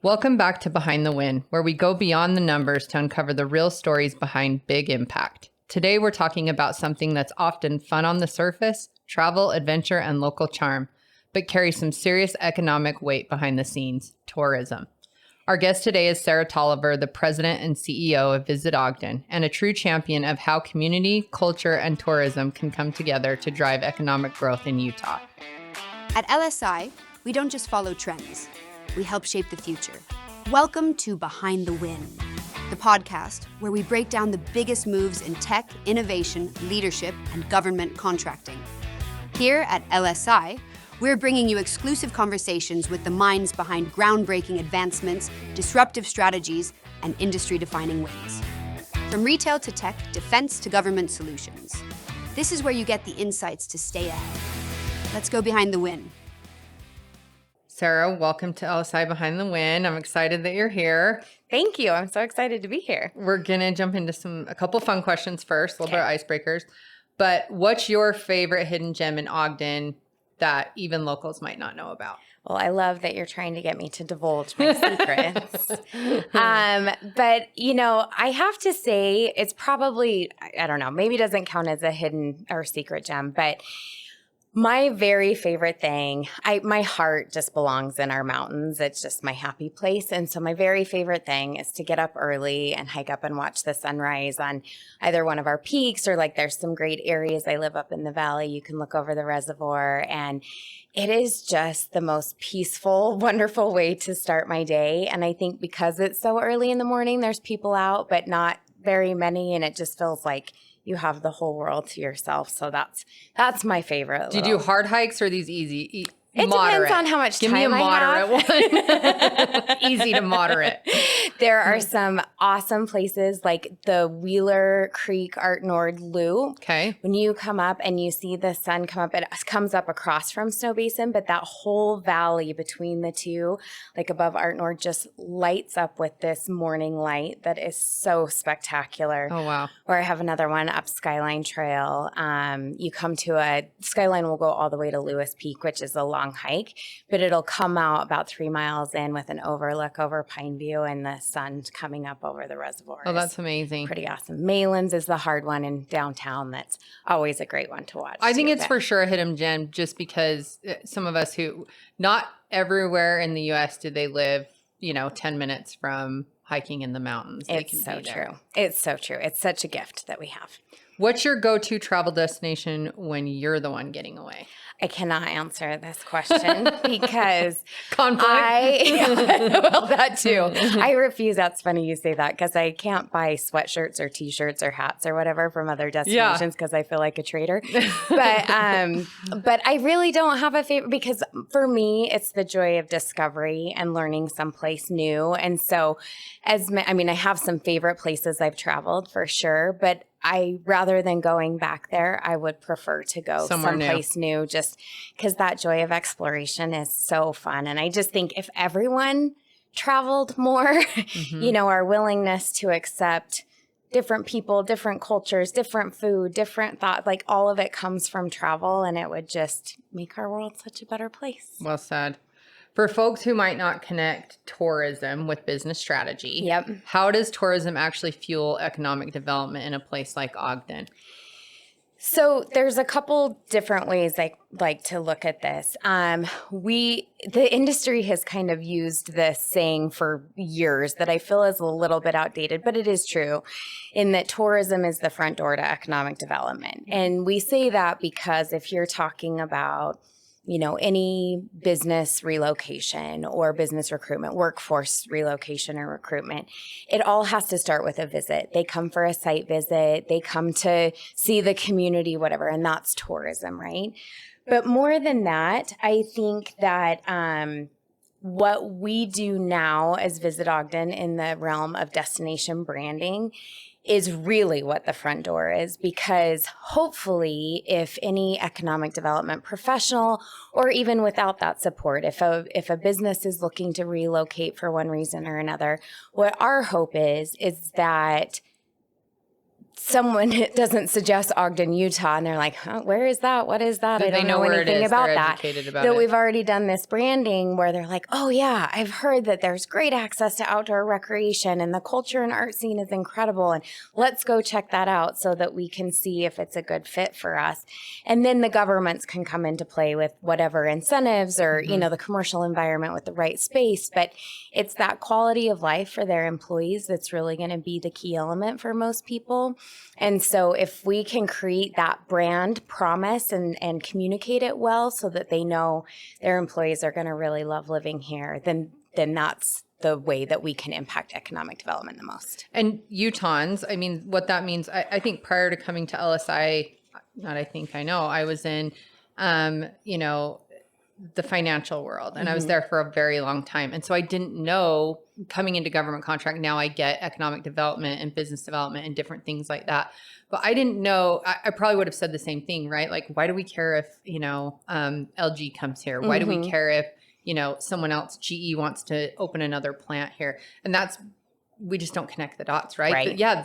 Welcome back to Behind the Win, where we go beyond the numbers to uncover the real stories behind big impact. Today, we're talking about something that's often fun on the surface, travel, adventure, and local charm, but carries some serious economic weight behind the scenes, tourism. Our guest today is Sara Toliver, the president and CEO of Visit Ogden, and a true champion of how community, culture, and tourism can come together to drive economic growth in Utah. At LSI, we don't just follow trends. We help shape the future. Welcome to Behind the Win, the podcast where we break down the biggest moves in tech, innovation, leadership, and government contracting. Here at LSI, we're bringing you exclusive conversations with the minds behind groundbreaking advancements, disruptive strategies, and industry-defining wins. From retail to tech, defense to government solutions. This is where you get the insights to stay ahead. Let's go behind the win. Sara, welcome to LSI Behind the Win. I'm excited that you're here. Thank you. I'm so excited to be here. We're going to jump into a couple fun questions first, a little bit of icebreakers. But what's your favorite hidden gem in Ogden that even locals might not know about? Well, I love that you're trying to get me to divulge my secrets. But, I have to say it's probably, I don't know, maybe doesn't count as a hidden or secret gem, but my very favorite thing, my heart just belongs in our mountains. It's just my happy place. And so my very favorite thing is to get up early and hike up and watch the sunrise on either one of our peaks or there's some great areas. I live up in the valley. You can look over the reservoir and it is just the most peaceful, wonderful way to start my day. And I think because it's so early in the morning, there's people out, but not very many. And it just feels like you have the whole world to yourself. So that's my favorite. Do you do hard hikes or these easy? It moderate. depends on how much Give time me a moderate I one. Easy to moderate. There are some awesome places like the Wheeler Creek Art Nord Loop. Okay. When you come up and you see the sun come up, it comes up across from Snow Basin, but that whole valley between the two, like above Art Nord, just lights up with this morning light that is so spectacular. Oh, wow. Or I have another one up Skyline Trail. You come to Skyline will go all the way to Lewis Peak, which is a long hike, but it'll come out about 3 miles in with an overlook over Pineview and the sun coming up over the reservoir. Oh, that's amazing. Pretty awesome. Malin's is the hard one in downtown. That's always a great one to watch. I think it's for sure a hidden gem just because some of us who, not everywhere in the U.S. do they live, 10 minutes from hiking in the mountains. It's so true. It's so true. It's such a gift that we have. What's your go-to travel destination when you're the one getting away? I cannot answer this question because conflict. Well, that too. I refuse. That's funny you say that because I can't buy sweatshirts or T-shirts or hats or whatever from other destinations because I feel like a traitor. But I really don't have a favorite because for me, it's the joy of discovery and learning someplace new. And so, I have some favorite places I've traveled for sure, but rather than going back there, I would prefer to go someplace new just because that joy of exploration is so fun. And I just think if everyone traveled more, our willingness to accept different people, different cultures, different food, different thought, all of it comes from travel, and it would just make our world such a better place. Well said. For folks who might not connect tourism with business strategy, how does tourism actually fuel economic development in a place like Ogden? So there's a couple different ways I like to look at this. The industry has kind of used this saying for years that I feel is a little bit outdated, but it is true in that tourism is the front door to economic development. And we say that because if you're talking about any business relocation or business recruitment, workforce relocation or recruitment, it all has to start with a visit. They come for a site visit. They come to see the community, whatever, and that's tourism, right? But more than that, I think that what we do now as Visit Ogden in the realm of destination branding is really what the front door is, because hopefully if any economic development professional or even without that support, if a business is looking to relocate for one reason or another, what our hope is that someone doesn't suggest Ogden, Utah, and they're like, huh, where is that? What is that? Do I they don't know know where it anything is? about They're that. educated about That it. we've already done this branding where they're like, oh yeah, I've heard that there's great access to outdoor recreation and the culture and art scene is incredible. And let's go check that out so that we can see if it's a good fit for us. And then the governments can come into play with whatever incentives or, the commercial environment with the right space. But it's that quality of life for their employees that's really going to be the key element for most people. And so if we can create that brand promise and communicate it well so that they know their employees are going to really love living here, then that's the way that we can impact economic development the most. And Utahns, I mean, what that means, I think prior to coming to LSI, I know, I was in, the financial world, and I was there for a very long time. And so I didn't know, coming into government contract, now I get economic development and business development and different things like that. But I didn't know, I probably would have said the same thing, right? Like, why do we care if, LG comes here? Why do we care if, someone else, GE, wants to open another plant here? And we just don't connect the dots, right? Right. But yeah,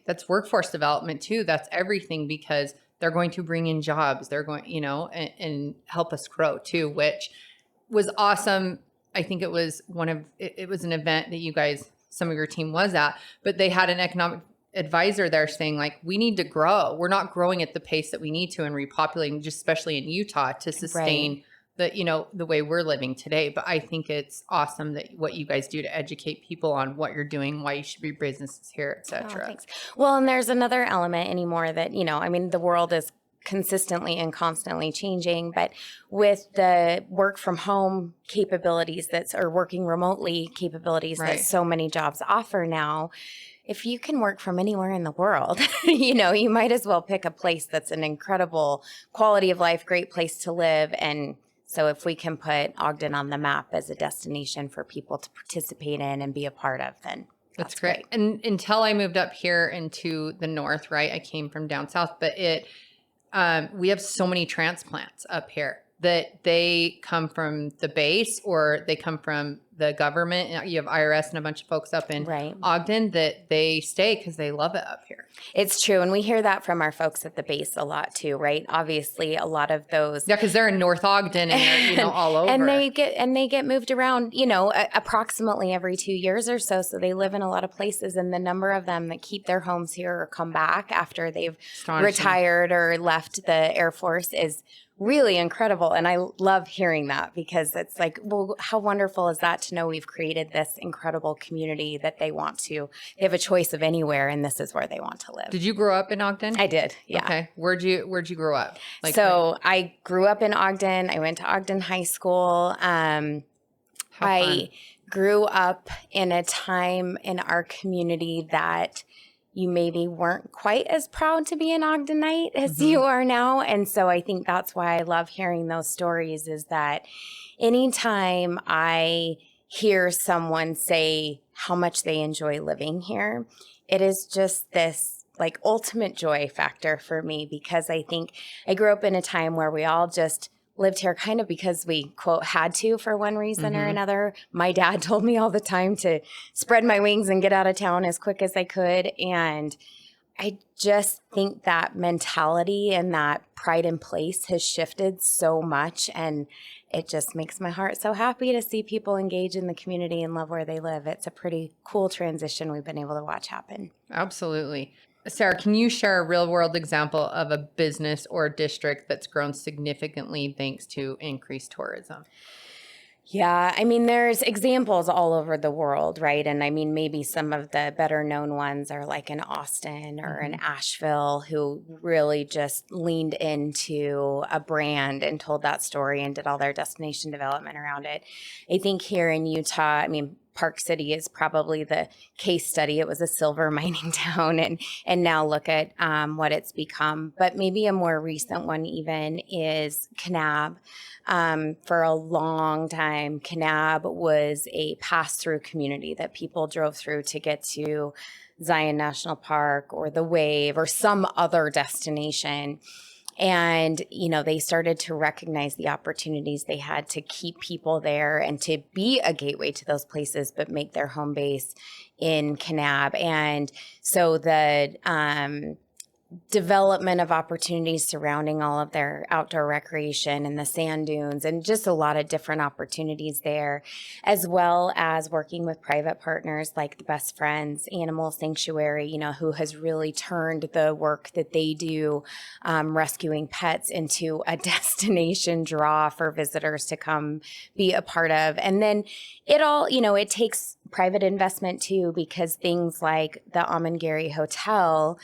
that's workforce development too. That's everything, because they're going to bring in jobs. They're going, and help us grow too, which was awesome. I think it was it was an event that you guys, some of your team was at, but they had an economic advisor there saying, like, we need to grow. We're not growing at the pace that we need to and repopulating, just especially in Utah, to sustain the way we're living today. But I think it's awesome that what you guys do to educate people on what you're doing, why you should be businesses here, et cetera. Oh, thanks. Well, and there's another element anymore that, the world is consistently and constantly changing, but with the work from home capabilities or working remotely capabilities that so many jobs offer now, if you can work from anywhere in the world, you might as well pick a place that's an incredible quality of life, great place to live. And so if we can put Ogden on the map as a destination for people to participate in and be a part of, then that's great. And until I moved up here into the north, right? I came from down south, but we have so many transplants up here that they come from the base or they come from the government. You have IRS and a bunch of folks up in Ogden that they stay because they love it up here. It's true. And we hear that from our folks at the base a lot too, right? Obviously, a lot of those. Yeah, because they're in North Ogden and they're, all over. And they get moved around, approximately every 2 years or so. So they live in a lot of places. And the number of them that keep their homes here or come back after they've retired or left the Air Force is really incredible. And I love hearing that, because it's like, well, how wonderful is that to know we've created this incredible community that they have a choice of anywhere, and this is where they want to live. Did you grow up in Ogden? I did. Yeah. Okay. Where'd you grow up? I grew up in Ogden. I went to Ogden High School. I grew up in a time in our community that you maybe weren't quite as proud to be an Ogdenite as you are now. And so I think that's why I love hearing those stories, is that anytime I hear someone say how much they enjoy living here, it is just this like ultimate joy factor for me, because I think I grew up in a time where we all just lived here kind of because we, quote, had to for one reason or another. My dad told me all the time to spread my wings and get out of town as quick as I could. And I just think that mentality and that pride in place has shifted so much. And it just makes my heart so happy to see people engage in the community and love where they live. It's a pretty cool transition we've been able to watch happen. Absolutely. Sarah, can you share a real world example of a business or district that's grown significantly thanks to increased tourism? Yeah, I mean, there's examples all over the world, right? And I mean, maybe some of the better known ones are like in Austin or in Asheville, who really just leaned into a brand and told that story and did all their destination development around it. I think here in Utah, I mean, Park City is probably the case study. It was a silver mining town, and now look at what it's become. But maybe a more recent one even is Kanab. For a long time, Kanab was a pass-through community that people drove through to get to Zion National Park or the Wave or some other destination. And, they started to recognize the opportunities they had to keep people there and to be a gateway to those places, but make their home base in Kanab. And so the development of opportunities surrounding all of their outdoor recreation and the sand dunes and just a lot of different opportunities there, as well as working with private partners like the Best Friends Animal Sanctuary, who has really turned the work that they do rescuing pets into a destination draw for visitors to come be a part of. And then it takes private investment too, because things like the Amangiri Hotel,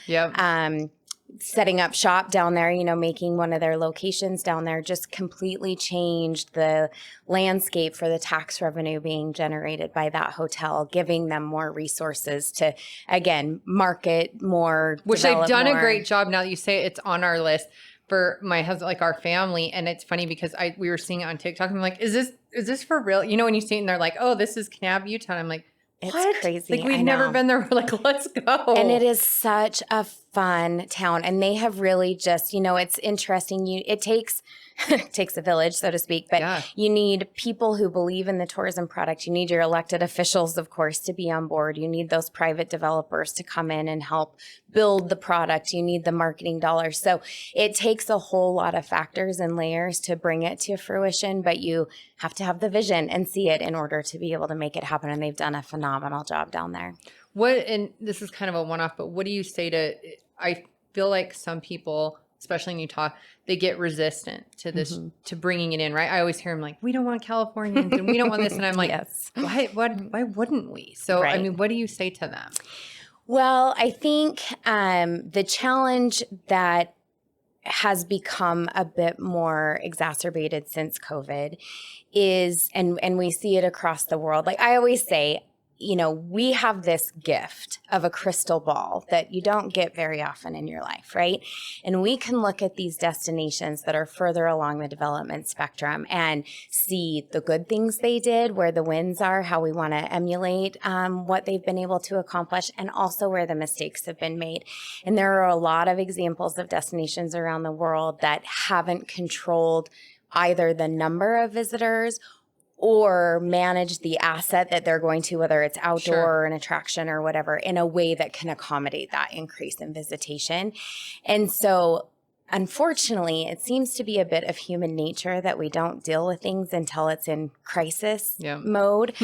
setting up shop down there, making one of their locations down there just completely changed the landscape for the tax revenue being generated by that hotel, giving them more resources to, again, market more. Which they've done a great job. Now that you say it's on our list for my husband, like our family. And it's funny because we were seeing it on TikTok. I'm like, is this for real? When you see it and they're like, oh, this is Kanab, Utah. I'm like, it's what? crazy. Like we've never been there. We're like, let's go. And it is such a fun town. And they have really just, it's interesting. It takes a village, so to speak, but you need people who believe in the tourism product. You need your elected officials, of course, to be on board. You need those private developers to come in and help build the product. You need the marketing dollars. So it takes a whole lot of factors and layers to bring it to fruition, but you have to have the vision and see it in order to be able to make it happen. And they've done a phenomenal job down there. And this is kind of a one-off, but what do you say to, I feel like some people, especially in Utah, they get resistant to this, to bringing it in, right? I always hear them like, we don't want Californians and we don't want this. And I'm like, why wouldn't we? So, I mean, what do you say to them? Well, I think the challenge that has become a bit more exacerbated since COVID is, and we see it across the world. Like I always say, we have this gift of a crystal ball that you don't get very often in your life, right? And we can look at these destinations that are further along the development spectrum and see the good things they did, where the wins are, how we want to emulate what they've been able to accomplish, and also where the mistakes have been made. And there are a lot of examples of destinations around the world that haven't controlled either the number of visitors or manage the asset that they're going to, whether it's outdoor or an attraction or whatever, in a way that can accommodate that increase in visitation. And so, unfortunately, it seems to be a bit of human nature that we don't deal with things until it's in crisis mode.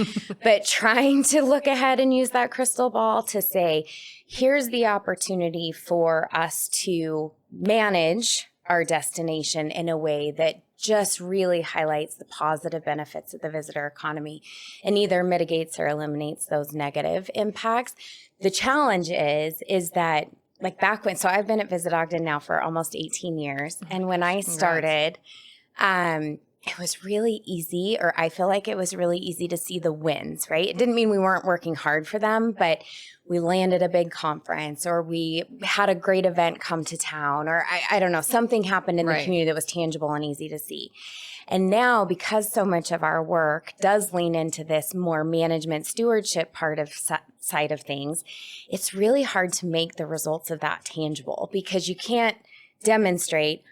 But trying to look ahead and use that crystal ball to say, here's the opportunity for us to manage our destination in a way that just really highlights the positive benefits of the visitor economy and either mitigates or eliminates those negative impacts. The challenge is that, like back when, so I've been at Visit Ogden now for almost 18 years. And when I started, it was really easy, or I feel like it was really easy to see the wins, right? It didn't mean we weren't working hard for them, but we landed a big conference, or we had a great event come to town, or I don't know, something happened in the community that was tangible and easy to see. And now, because so much of our work does lean into this more management stewardship part of side of things, it's really hard to make the results of that tangible, because you can't demonstrate,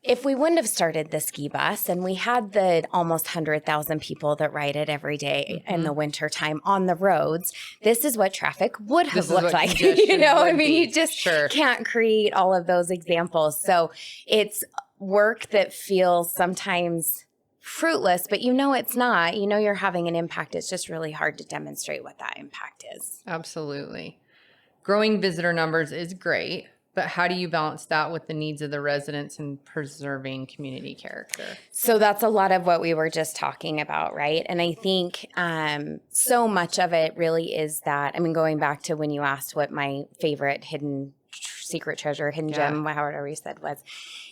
if we wouldn't have started the ski bus and we had the almost 100,000 people that ride it every day in the wintertime on the roads, this is what traffic would have looked like. You just can't create all of those examples. So it's work that feels sometimes fruitless, but it's not. You're having an impact. It's just really hard to demonstrate what that impact is. Absolutely. Growing visitor numbers is great. But how do you balance that with the needs of the residents and preserving community character? So that's a lot of what we were just talking about, right? And I think so much of it really is that, going back to when you asked what my favorite hidden gem, however you said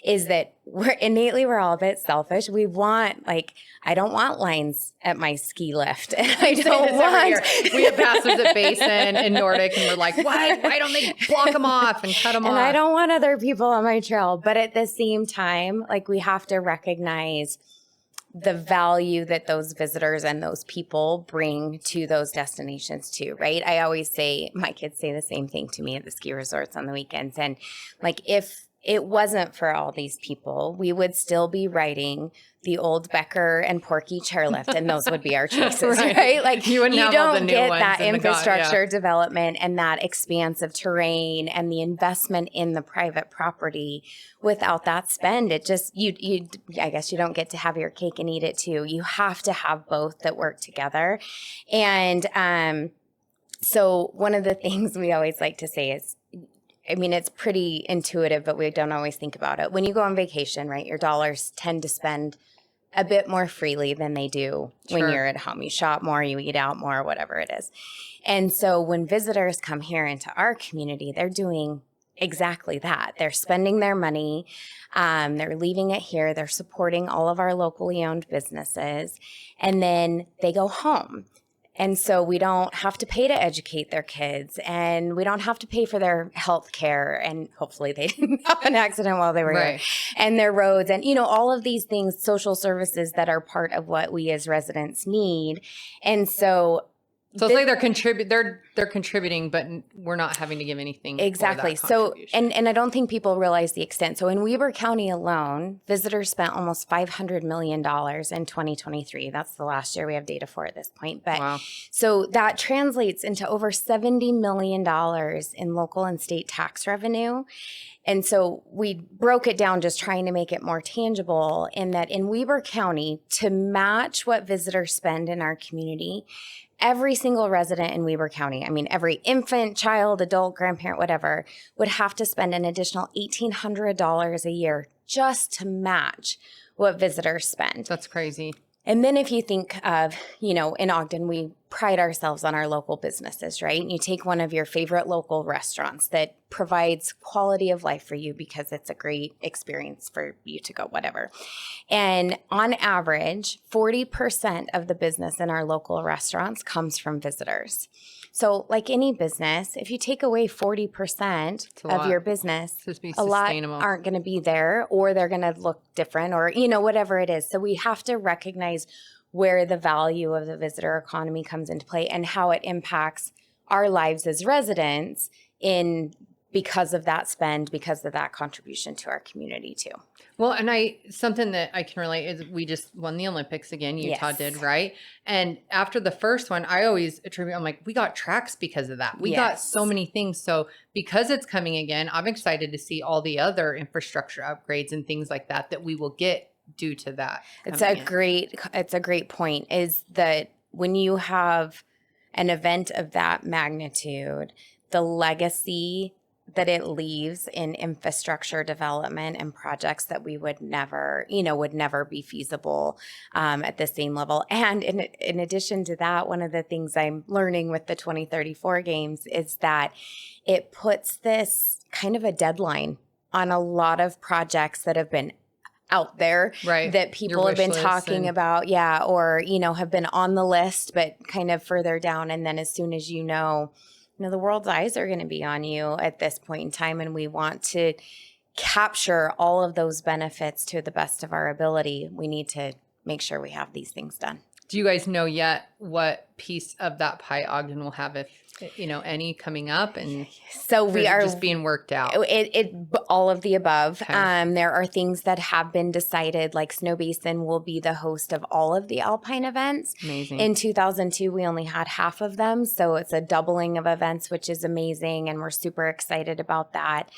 is that we're all a bit selfish. We want, I don't want lines at my ski lift. And I don't want. We have passes at Basin and Nordic, and we're like, why don't they block them off and cut them off? And I don't want other people on my trail. But at the same time, we have to recognize the value that those visitors and those people bring to those destinations too, right? I always say, my kids say the same thing to me at the ski resorts on the weekends. And it wasn't for all these people, we would still be riding the old Becker and Porky chairlift, and those would be our choices, right? Like You wouldn't have all the don't new get ones that in the infrastructure development and that expansive terrain and the investment in the private property without that spend. It just I guess you don't get to have your cake and eat it too. You have to have both that work together. And so one of the things we always like to say is, I mean, it's pretty intuitive, but we don't always think about it. When you go on vacation, right, your dollars tend to spend a bit more freely than they do when you're at home. You shop more, you eat out more, whatever it is. And so when visitors come here into our community, they're doing exactly that. They're spending their money. They're leaving it here. They're supporting all of our locally owned businesses. And then they go home. And so we don't have to pay to educate their kids, and we don't have to pay for their health care. And hopefully they didn't have an accident while they were here, and their roads, and, you know, all of these things, social services that are part of what we as residents need. And so it's like they're contributing, but we're not having to give anything. Exactly. So, and I don't think people realize the extent. So in Weber County alone, visitors spent almost $500 million in 2023. That's the last year we have data for at this point. But so that translates into over $70 million in local and state tax revenue. And so we broke it down just trying to make it more tangible, in that in Weber County, to match what visitors spend in our community, every single resident in Weber County, I mean, every infant, child, adult, grandparent, whatever, would have to spend an additional $1,800 a year just to match what visitors spend. That's crazy. And then if you think of, you know, in Ogden, we pride ourselves on our local businesses, right? And you take one of your favorite local restaurants that provides quality of life for you because it's a great experience for you to go, whatever. And on average, 40% of the business in our local restaurants comes from visitors. So like any business, if you take away 40% of your business, a lot aren't going to be there, or they're going to look different, or, you know, whatever it is. So we have to recognize where the value of the visitor economy comes into play and how it impacts our lives as residents because of that spend, because of that contribution to our community too. Well, and something that I can relate is we just won the Olympics again. Utah did, right? And after the first one, I always attribute, I'm like, we got tracks because of that. We got so many things. So because it's coming again, I'm excited to see all the other infrastructure upgrades and things like that we will get due to that. It's a great point, is that when you have an event of that magnitude, the legacy that it leaves in infrastructure development and projects that we would never be feasible at the same level. And in addition to that, one of the things I'm learning with the 2034 games is that it puts this kind of a deadline on a lot of projects that have been out there, that people have been talking about, or, you know, have been on the list, but kind of further down. And then as soon as you know, the world's eyes are going to be on you at this point in time, and we want to capture all of those benefits to the best of our ability. We need to make sure we have these things done. Do you guys know yet what piece of that pie Ogden will have, if you know, any coming up? And so we are just being worked out. It all of the above. Okay. There are things that have been decided, like Snow Basin will be the host of all of the Alpine events. Amazing. In 2002, we only had half of them, so it's a doubling of events, which is amazing, and we're super excited about that.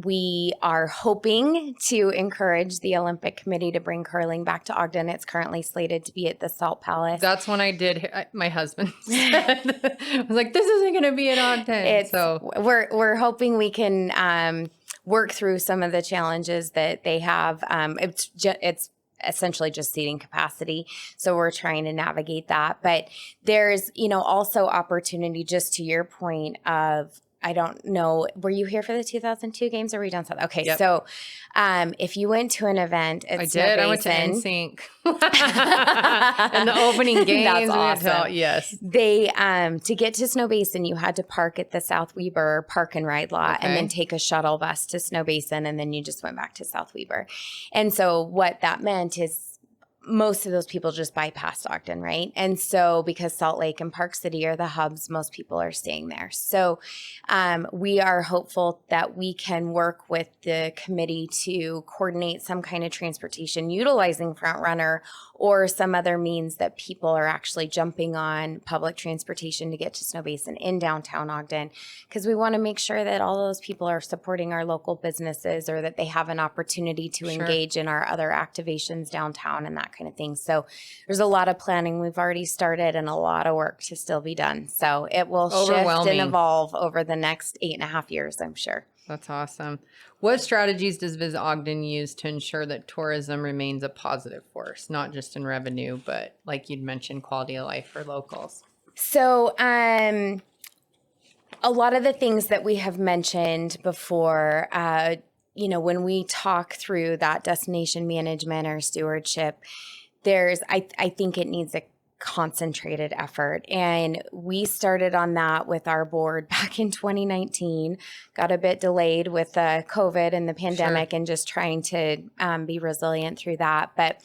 We are hoping to encourage the Olympic Committee to bring curling back to Ogden. It's currently slated to be at the Salt Palace. That's when I did. My husband said, I was like, this isn't going to be an Ogden. So we're hoping we can work through some of the challenges that they have. It's essentially just seating capacity. So we're trying to navigate that. But there's, you know, also opportunity, just to your point of, I don't know, were you here for the 2002 games, or were you done? Okay, so if you went to an event at Snow Basin, I went to NSYNC. And the opening games. That's awesome. Yes. They, to get to Snow Basin, you had to park at the South Weber Park and Ride lot, and then take a shuttle bus to Snow Basin, and then you just went back to South Weber. And so what that meant is most of those people just bypassed Ogden, right? And so because Salt Lake and Park City are the hubs, most people are staying there. So we are hopeful that we can work with the committee to coordinate some kind of transportation utilizing Front Runner or some other means that people are actually jumping on public transportation to get to Snow Basin in downtown Ogden, because we want to make sure that all those people are supporting our local businesses or that they have an opportunity to engage in our other activations downtown and that kind of thing. So there's a lot of planning we've already started and a lot of work to still be done. So it will shift and evolve over the next 8.5 years, I'm sure. That's awesome. What strategies does Visit Ogden use to ensure that tourism remains a positive force, not just in revenue, but like you'd mentioned, quality of life for locals? So a lot of the things that we have mentioned before, when we talk through that destination management or stewardship, I think it needs a concentrated effort. And we started on that with our board back in 2019, got a bit delayed with COVID and the pandemic and just trying to be resilient through that. But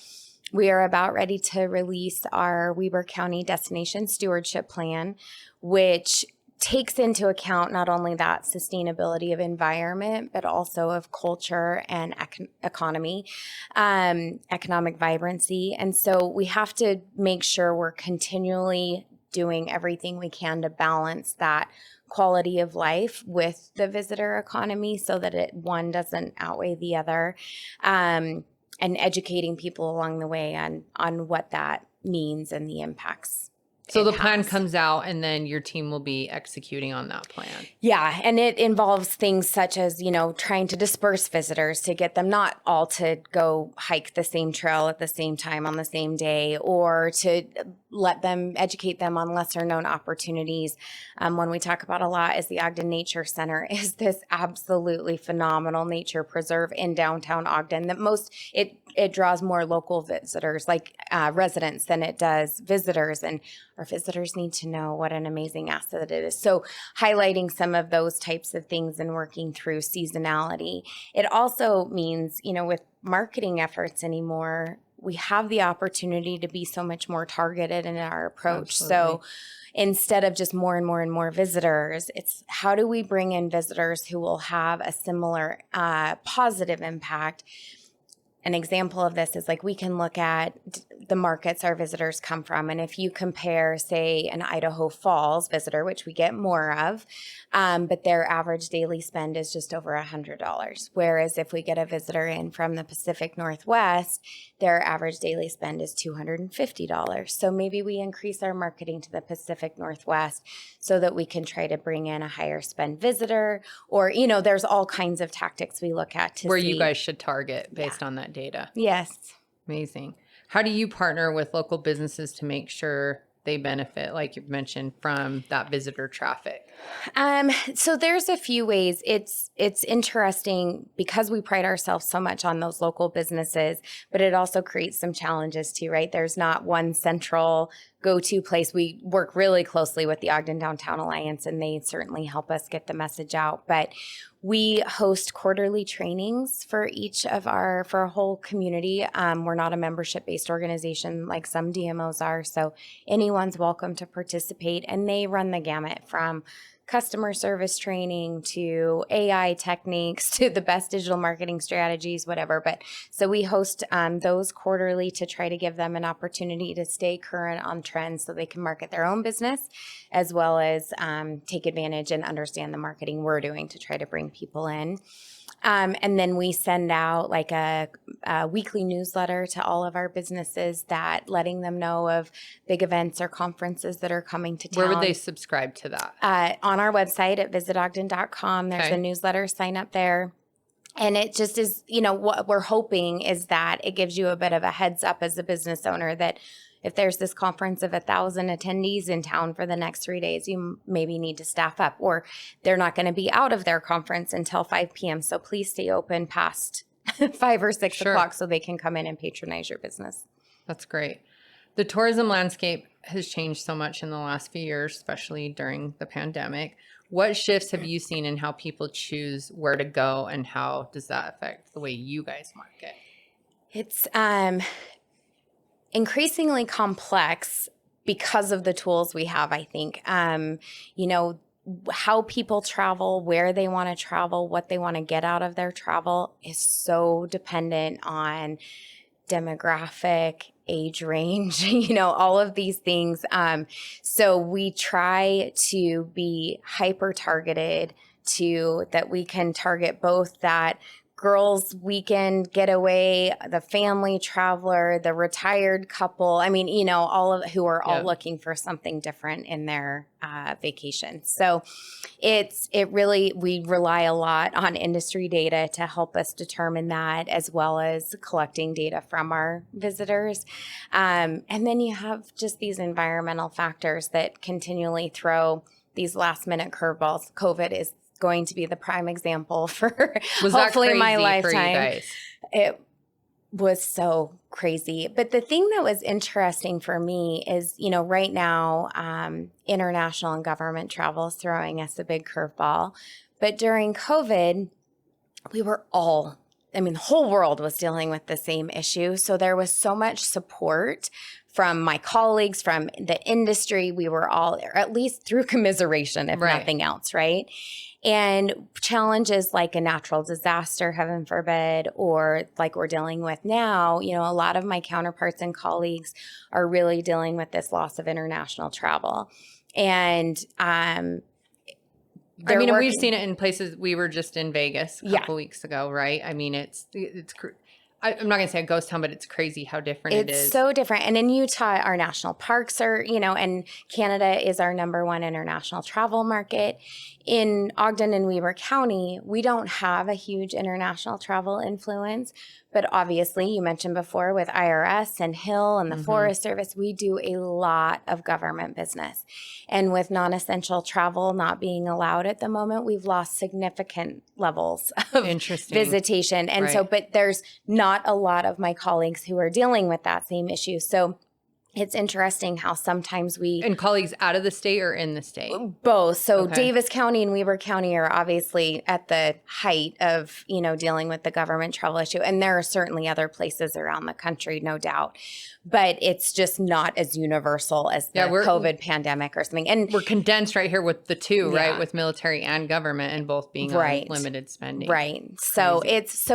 we are about ready to release our Weber County Destination Stewardship Plan, which takes into account not only that sustainability of environment, but also of culture and economy, economic vibrancy. And so we have to make sure we're continually doing everything we can to balance that quality of life with the visitor economy so that one doesn't outweigh the other, and educating people along the way on what that means and the impacts. So the plan comes out and then your team will be executing on that plan. Yeah. And it involves things such as, trying to disperse visitors to get them not all to go hike the same trail at the same time on the same day, or to educate them on lesser known opportunities. When we talk about a lot is the Ogden Nature Center is this absolutely phenomenal nature preserve in downtown Ogden that it draws more local visitors, like residents, than it does visitors. And our visitors need to know what an amazing asset it is. So highlighting some of those types of things and working through seasonality. It also means, with marketing efforts anymore, we have the opportunity to be so much more targeted in our approach. Absolutely. So instead of just more and more and more visitors, it's how do we bring in visitors who will have a similar positive impact. An example of this is like we can look at the markets our visitors come from. And if you compare, say, an Idaho Falls visitor, which we get more of, but their average daily spend is just over $100. Whereas if we get a visitor in from the Pacific Northwest, their average daily spend is $250. So maybe we increase our marketing to the Pacific Northwest so that we can try to bring in a higher spend visitor. Or, there's all kinds of tactics we look at to where see. You guys should target based on that data. Yes. Amazing. How do you partner with local businesses to make sure they benefit, like you mentioned, from that visitor traffic? So there's a few ways. It's interesting because we pride ourselves so much on those local businesses, but it also creates some challenges too, right? There's not one central go-to place. We work really closely with the Ogden Downtown Alliance, and they certainly help us get the message out. But we host quarterly trainings for a whole community. We're not a membership-based organization like some DMOs are, so anyone's welcome to participate. And they run the gamut from customer service training to AI techniques to the best digital marketing strategies, whatever. But so we host those quarterly to try to give them an opportunity to stay current on trends so they can market their own business, as well as take advantage and understand the marketing we're doing to try to bring people in. And then we send out like a weekly newsletter to all of our businesses letting them know of big events or conferences that are coming to town. Where would they subscribe to that? On our website at visitogden.com. There's a newsletter, sign up there. And it just is, what we're hoping is that it gives you a bit of a heads up as a business owner that if there's this conference of 1,000 attendees in town for the next 3 days, you maybe need to staff up, or they're not going to be out of their conference until 5 p.m. So please stay open past 5 or 6 o'clock so they can come in and patronize your business. That's great. The tourism landscape has changed so much in the last few years, especially during the pandemic. What shifts have you seen in how people choose where to go, and how does that affect the way you guys market? It's increasingly complex because of the tools we have, I think. How people travel, where they want to travel, what they want to get out of their travel is so dependent on demographic, age range, all of these things. So we try to be hyper targeted to that we can target both that girls' weekend getaway, the family traveler, the retired couple. I mean, all of who are all looking for something different in their vacation. So we rely a lot on industry data to help us determine that, as well as collecting data from our visitors. And then you have just these environmental factors that continually throw these last minute curveballs. COVID is going to be the prime example for hopefully my lifetime. It was so crazy. But the thing that was interesting for me is, right now, international and government travel is throwing us a big curveball. But during COVID, the whole world was dealing with the same issue. So there was so much support from my colleagues, from the industry. We were all, or at least through commiseration, if nothing else, right? And challenges like a natural disaster, heaven forbid, or like we're dealing with now, a lot of my counterparts and colleagues are really dealing with this loss of international travel. And we've seen it in places. We were just in Vegas a couple weeks ago, right? I mean, I'm not going to say a ghost town, but it's crazy how different it is. It's so different. And in Utah, our national parks are, and Canada is our number one international travel market. In Ogden and Weber County, we don't have a huge international travel influence. But obviously, you mentioned before with IRS and Hill and the Forest Service, we do a lot of government business. And with non-essential travel not being allowed at the moment, we've lost significant levels of visitation. And but there's not a lot of my colleagues who are dealing with that same issue. So it's interesting how sometimes And colleagues out of the state or in the state? Both. So Davis County and Weber County are obviously at the height of, dealing with the government travel issue. And there are certainly other places around the country, no doubt. But it's just not as universal as the COVID pandemic or something. And we're condensed right here with the two, right? With military and government and both being on limited spending. Right. So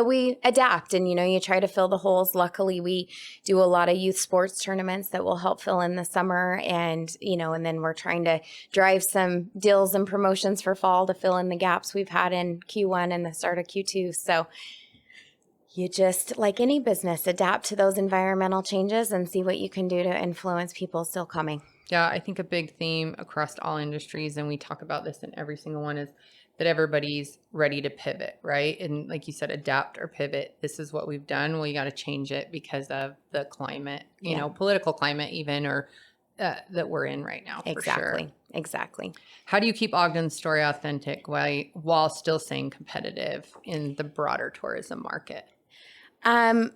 we adapt and, you try to fill the holes. Luckily, we do a lot of youth sports tournaments that will help fill in the summer. And, and then we're trying to drive some deals and promotions for fall to fill in the gaps we've had in Q1 and the start of Q2. So you just, like any business, adapt to those environmental changes and see what you can do to influence people still coming. Yeah, I think a big theme across all industries, and we talk about this in every single one, is that everybody's ready to pivot, right? And like you said, adapt or pivot. This is what we've done. Well, you got to change it because of the climate, political climate even, or that we're in right now. Exactly. How do you keep Ogden's story authentic while still staying competitive in the broader tourism market? I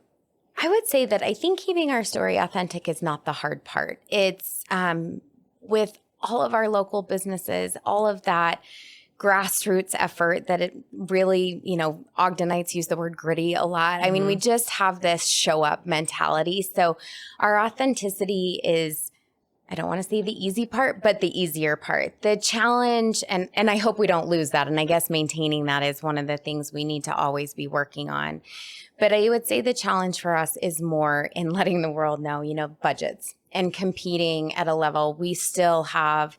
would say that I think keeping our story authentic is not the hard part. It's with all of our local businesses, all of that grassroots effort that it really, Ogdenites use the word gritty a lot. I mean, we just have this show up mentality. So our authenticity is, I don't want to say the easy part, but the easier part. The challenge, and I hope we don't lose that. And I guess maintaining that is one of the things we need to always be working on. But I would say the challenge for us is more in letting the world know, budgets and competing at a level. We still have,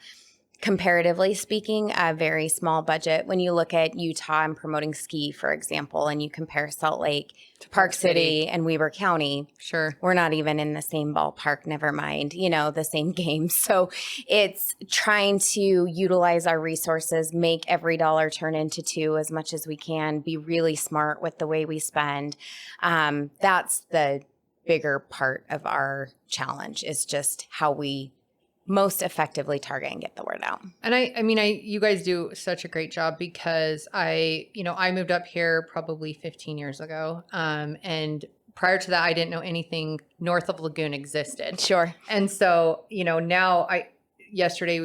comparatively speaking, a very small budget. When you look at Utah and promoting ski, for example, and you compare Salt Lake, Park City, and Weber County, we're not even in the same ballpark, never mind, the same game. So it's trying to utilize our resources, make every dollar turn into two as much as we can, be really smart with the way we spend. That's the bigger part of our challenge, is just how we most effectively target and get the word out. And you guys do such a great job, because I moved up here probably 15 years ago. And prior to that, I didn't know anything north of Lagoon existed. Sure. And so, now yesterday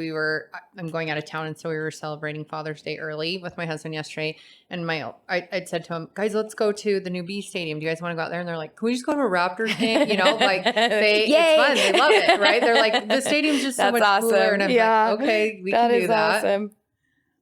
I'm going out of town, and so we were celebrating Father's Day early with my husband yesterday. And I'd said to him, guys, let's go to the new Bee Stadium. Do you guys want to go out there? And they're like, can we just go to a Raptors game? You know, like it's fun. They love it, right? They're like, the stadium's just so much cooler. And I'm like, okay, we can do that.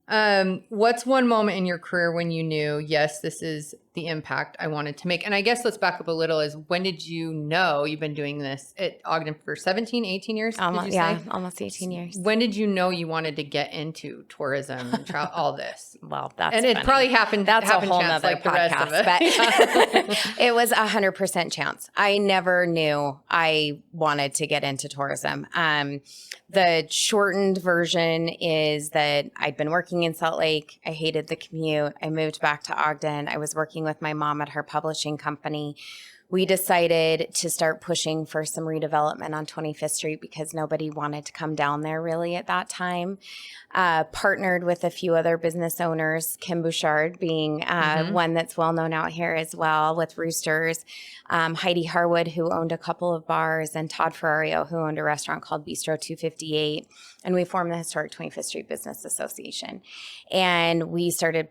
Awesome. What's one moment in your career when you knew, yes, this is the impact I wanted to make? And I guess let's back up a little, is when did you know you've been doing this at Ogden for 17, 18 years? Almost, yeah, almost 18 years. When did you know you wanted to get into tourism and all this? Well, that's and it funny. Probably happened. That's happened a whole chance, nother like podcast, but it was 100% chance. I never knew I wanted to get into tourism. The shortened version is that I'd been working in Salt Lake. I hated the commute. I moved back to Ogden. I was working with my mom at her publishing company. We decided to start pushing for some redevelopment on 25th Street because nobody wanted to come down there really at that time. Partnered with a few other business owners, Kim Bouchard being one that's well known out here as well, with Roosters, Heidi Harwood, who owned a couple of bars, and Todd Ferrario, who owned a restaurant called Bistro 258. And we formed the Historic 25th Street Business Association. And we started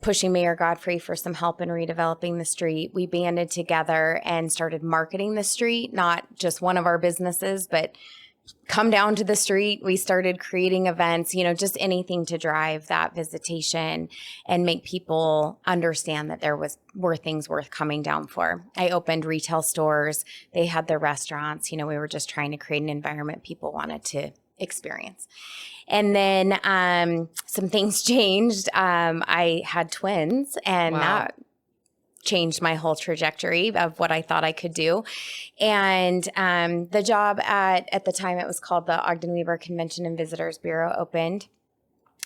pushing Mayor Godfrey for some help in redeveloping the street. We banded together and started marketing the street, not just one of our businesses, but come down to the street. We started creating events, just anything to drive that visitation and make people understand that were things worth coming down for. I opened retail stores. They had their restaurants. We were just trying to create an environment people wanted to experience. And then some things changed. I had twins, and that changed my whole trajectory of what I thought I could do. And the job at the time, it was called the Ogden Weaver Convention and Visitors Bureau, opened.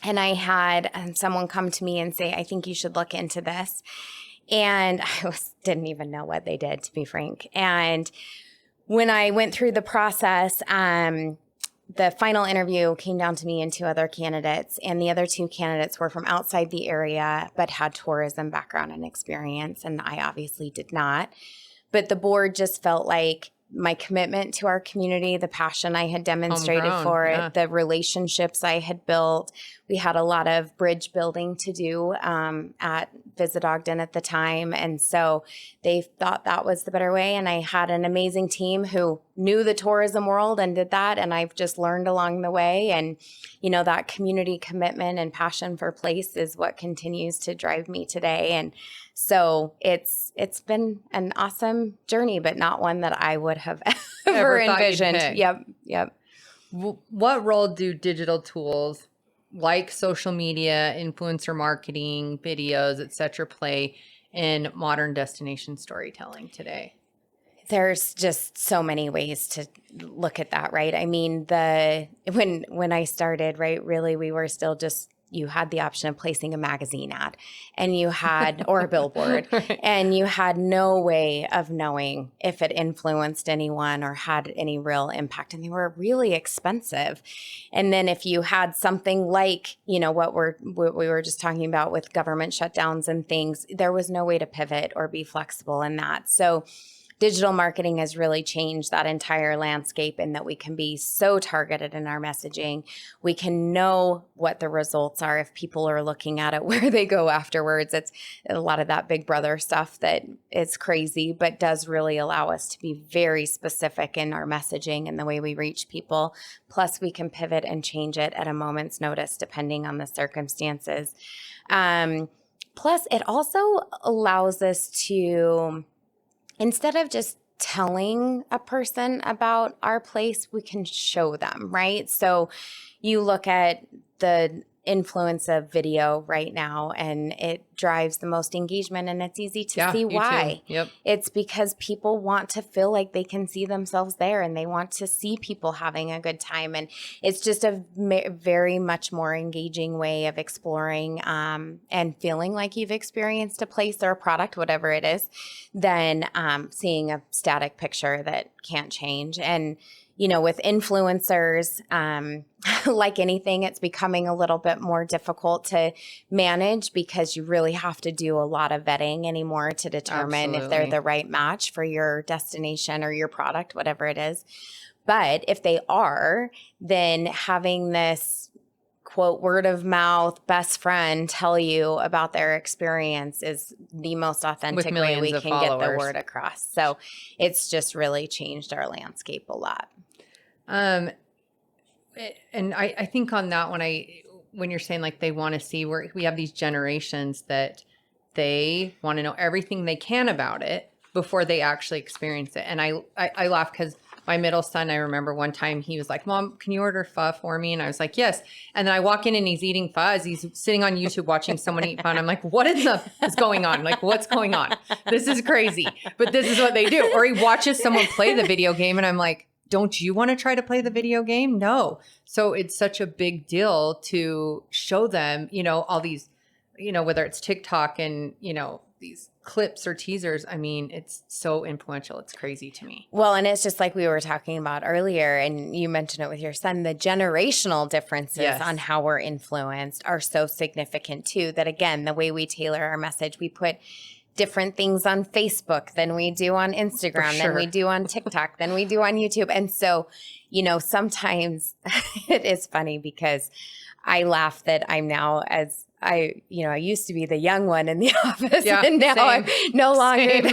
And I had someone come to me and say, I think you should look into this. And I didn't even know what they did, to be frank. And when I went through the process, the final interview came down to me and two other candidates, and the other two candidates were from outside the area but had tourism background and experience, and I obviously did not. But the board just felt like my commitment to our community, the passion I had demonstrated for it, the relationships I had built. We had a lot of bridge building to do at Visit Ogden at the time. And so they thought that was the better way. And I had an amazing team who knew the tourism world and did that. And I've just learned along the way. And, that community commitment and passion for place is what continues to drive me today. And so it's been an awesome journey, but not one that I would have ever envisioned. Yep. What role do digital tools like social media, influencer marketing, videos, etc., play in modern destination storytelling today? There's just so many ways to look at that, right? I mean, when I started, right, really we were still just, you had the option of placing a magazine ad, and you had, or a billboard, right. And you had no way of knowing if it influenced anyone or had any real impact, and they were really expensive. And then if you had something like, what we were just talking about with government shutdowns and things, there was no way to pivot or be flexible in that. So digital marketing has really changed that entire landscape, in that we can be so targeted in our messaging. We can know what the results are if people are looking at it, where they go afterwards. It's a lot of that Big Brother stuff that is crazy, but does really allow us to be very specific in our messaging and the way we reach people. Plus, we can pivot and change it at a moment's notice, depending on the circumstances. Plus, it also allows us to, instead of just telling a person about our place, we can show them, right? So you look at the influence of video right now, and it drives the most engagement, and it's easy to see why. Yep. It's because people want to feel like they can see themselves there, and they want to see people having a good time. And it's just a very much more engaging way of exploring and feeling like you've experienced a place or a product, whatever it is, than seeing a static picture that can't change. And with influencers, like anything, it's becoming a little bit more difficult to manage, because you really have to do a lot of vetting anymore to determine if they're the right match for your destination or your product, whatever it is. But if they are, then having this quote word of mouth best friend tell you about their experience is the most authentic way we can get the word across. So it's just really changed our landscape a lot. And I think on that one, when you're saying like they want to see, where we have these generations that they want to know everything they can about it before they actually experience it. And I laugh because my middle son, I remember one time he was like, Mom, can you order pho for me? And I was like, yes. And then I walk in and he's eating pho as he's sitting on YouTube watching someone eat pho. And I'm like, what is going on? Like, what's going on? This is crazy. But this is what they do. Or he watches someone play the video game and I'm like, don't you want to try to play the video game? No. So it's such a big deal to show them, all these, whether it's TikTok and, these clips or teasers. I mean, it's so influential. It's crazy to me. Well, and it's just like we were talking about earlier, and you mentioned it with your son, the generational differences on how we're influenced are so significant too, that again, the way we tailor our message, we put different things on Facebook than we do on Instagram, than we do on TikTok, than we do on YouTube. And so, sometimes it is funny because I laugh that I'm now I used to be the young one in the office, and now I'm no longer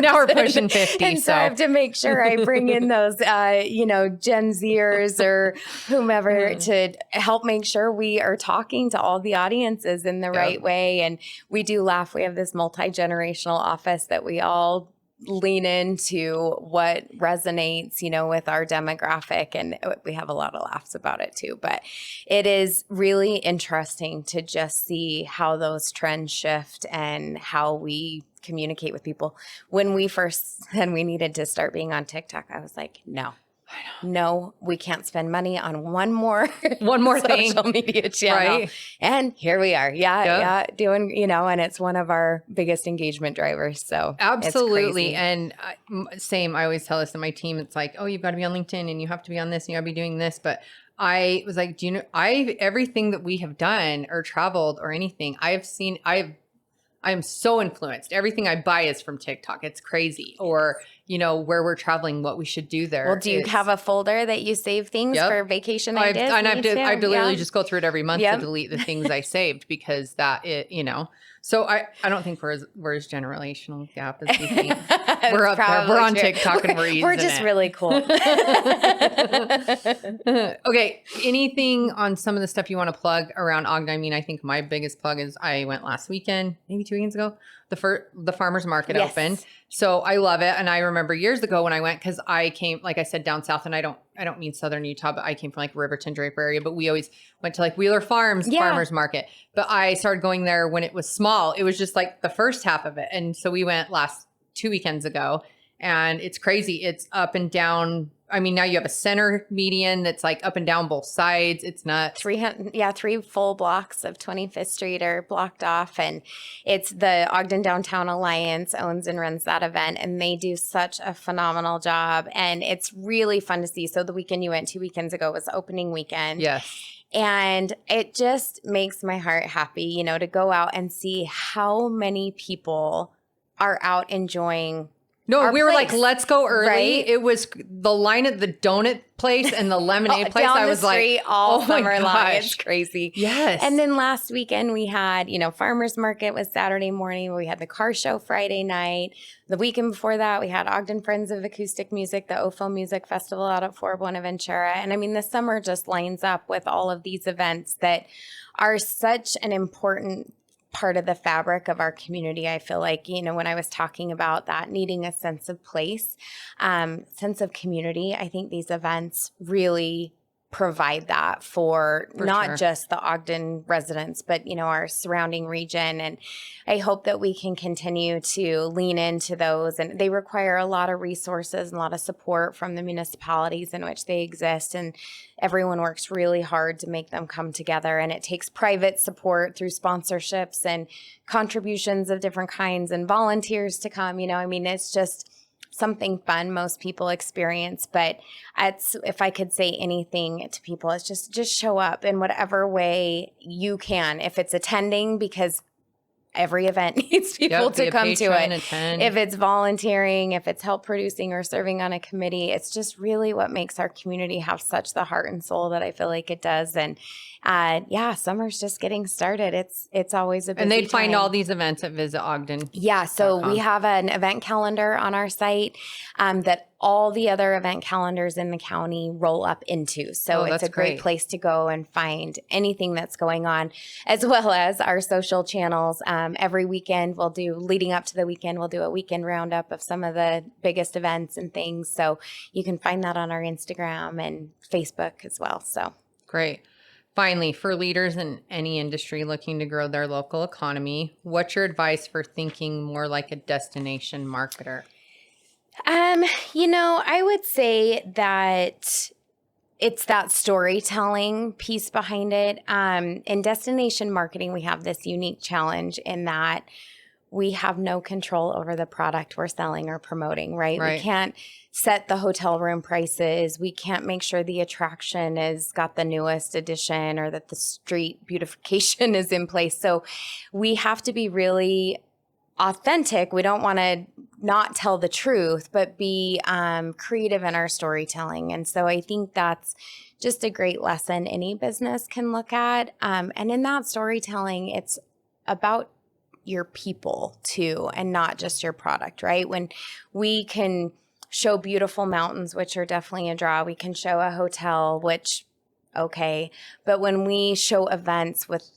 now we're pushing 50. And so I have to make sure I bring in those, Gen Zers or whomever to help make sure we are talking to all the audiences in the right way. And we do laugh. We have this multi-generational office that we all lean into what resonates, with our demographic. And we have a lot of laughs about it too. But it is really interesting to just see how those trends shift and how we communicate with people. When we first said we needed to start being on TikTok, I was like, no, we can't spend money on one more social media channel. Right. And here we are. Doing, and it's one of our biggest engagement drivers. So absolutely. And same, I always tell this to my team. It's like, oh, you've got to be on LinkedIn and you have to be on this and you got to be doing this. But I was like, everything that we have done or traveled or anything, I am so influenced. Everything I buy is from TikTok. It's crazy. Or, where we're traveling, what we should do there. Well, do you have a folder that you save things for vacation ideas? I have to literally just go through it every month to delete the things I saved because So I don't think we're as generational gap as we think. We're up there. We're on TikTok and we're using it. We're just really cool. Okay. Anything on some of the stuff you want to plug around Ogden? I mean, I think my biggest plug is I went last weekend, maybe 2 weekends ago. The farmer's market opened. So I love it. And I remember years ago when I went, because I came, like I said, down south, and I don't mean southern Utah, but I came from like Riverton, Draper area, but we always went to like Wheeler Farms farmer's market. But I started going there when it was small. It was just like the first half of it. And so we went last 2 weekends ago, and it's crazy. It's up and down. I mean, now you have a center median that's like up and down both sides. It's nuts. 3 full blocks of 25th Street are blocked off. And it's the Ogden Downtown Alliance owns and runs that event. And they do such a phenomenal job. And it's really fun to see. So the weekend you went 2 weekends ago was opening weekend. Yes. And it just makes my heart happy, to go out and see how many people are out enjoying. No, we were like, let's go early. Right? It was the line at the donut place and the lemonade place. Down I was the street like, all oh summer my long. gosh. It's crazy. Yes. And then last weekend we had, farmers market was Saturday morning. We had the car show Friday night. The weekend before that, we had Ogden Friends of Acoustic Music, the OFO Music Festival out at Fort Buenaventura. And I mean, the summer just lines up with all of these events that are such an important part of the fabric of our community. I feel like, when I was talking about that, needing a sense of place, sense of community, I think these events really provide that for not just the Ogden residents, but, our surrounding region. And I hope that we can continue to lean into those. And they require a lot of resources and a lot of support from the municipalities in which they exist. And everyone works really hard to make them come together. And it takes private support through sponsorships and contributions of different kinds and volunteers to come. It's just something fun most people experience. But if I could say anything to people, it's just show up in whatever way you can. If it's attending, because every event needs people Be to a come to patron, it. attend. If it's volunteering, if it's help producing or serving on a committee, it's just really what makes our community have such the heart and soul that I feel like it does. And summer's just getting started. It's always a busy And they'd find time. all these events at Visit Ogden. Yeah, so we have an event calendar on our site that all the other event calendars in the county roll up into. So it's a great place to go and find anything that's going on, as well as our social channels. Every weekend leading up to the weekend, we'll do a weekend roundup of some of the biggest events and things. So you can find that on our Instagram and Facebook as well. So great. Finally, for leaders in any industry looking to grow their local economy, what's your advice for thinking more like a destination marketer? I would say that it's that storytelling piece behind it. In destination marketing, we have this unique challenge in that we have no control over the product we're selling or promoting, right? We can't set the hotel room prices. We can't make sure the attraction has got the newest edition or that the street beautification is in place. So we have to be really authentic. We don't want to not tell the truth, but be creative in our storytelling. And so I think that's just a great lesson any business can look at. And in that storytelling, it's about your people too, and not just your product, right? When we can show beautiful mountains, which are definitely a draw, we can show a hotel, which okay. But when we show events with,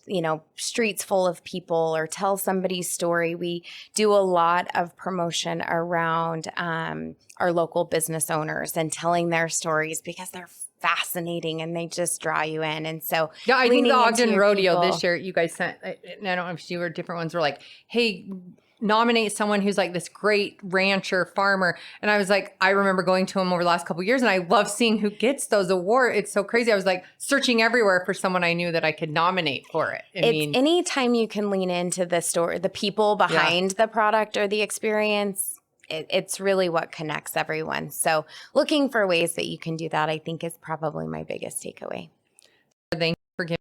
streets full of people or tell somebody's story, we do a lot of promotion around our local business owners and telling their stories because they're fascinating and they just draw you in. And so I think the Ogden Rodeo people, this year, you guys sent, and I don't know if you were different ones, were like, hey, nominate someone who's like this great rancher farmer. And I was like, I remember going to him over the last couple of years and I love seeing who gets those awards. It's so crazy. I was like searching everywhere for someone I knew that I could nominate for it. Anytime you can lean into the story, the people behind the product or the experience, it's really what connects everyone. So looking for ways that you can do that, I think, is probably my biggest takeaway. Thank you for giving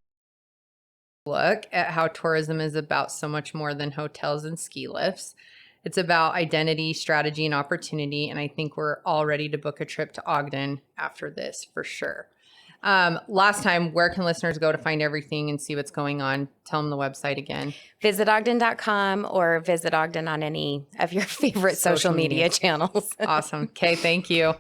a look at how tourism is about so much more than hotels and ski lifts. It's about identity, strategy, and opportunity. And I think we're all ready to book a trip to Ogden after this for sure. Last time, where can listeners go to find everything and see what's going on? Tell them the website again. VisitOgden.com or Visit Ogden on any of your favorite social media channels. Awesome. Okay, thank you.